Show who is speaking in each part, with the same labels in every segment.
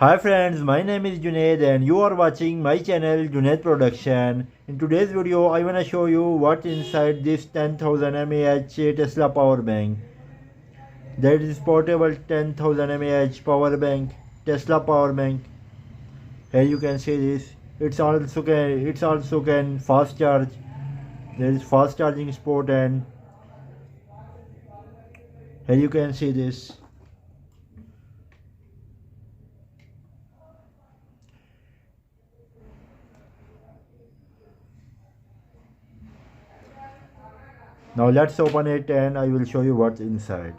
Speaker 1: Hi friends, my name is Junaid and you are watching my channel Junaid Production. In today's video, I wanna show you what's inside this 10,000 mAh Tesla power bank. That is portable 10,000 mAh power bank, Tesla power bank. Here you can see this. It's also can fast charge. There is fast charging support, and here you can see this. Now let's open it and I will show you what's inside.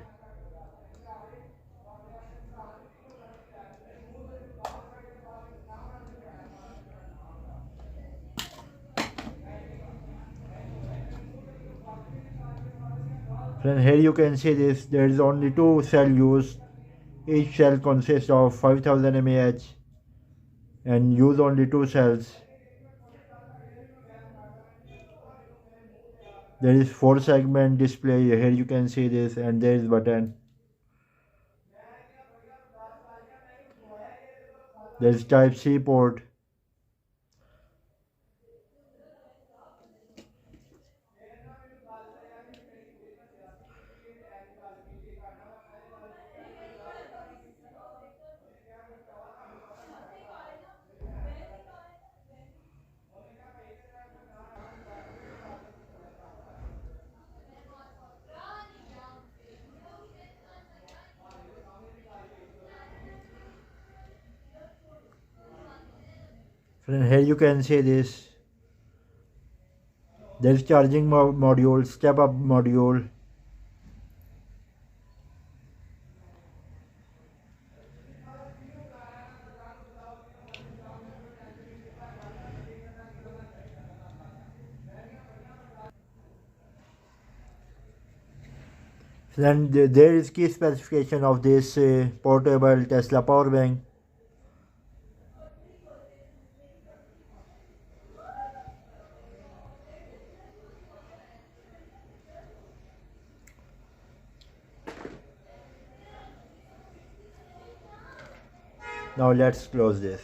Speaker 1: Then here you can see this. There is only two cell used. Each cell consists of 5000 mAh and use only two cells. There is 4 segment display. Here you can see this, and there is button. There is type C port. And here you can see this. There is charging module, step up module. Then there is key specification of this portable Tesla power bank. Now let's close this.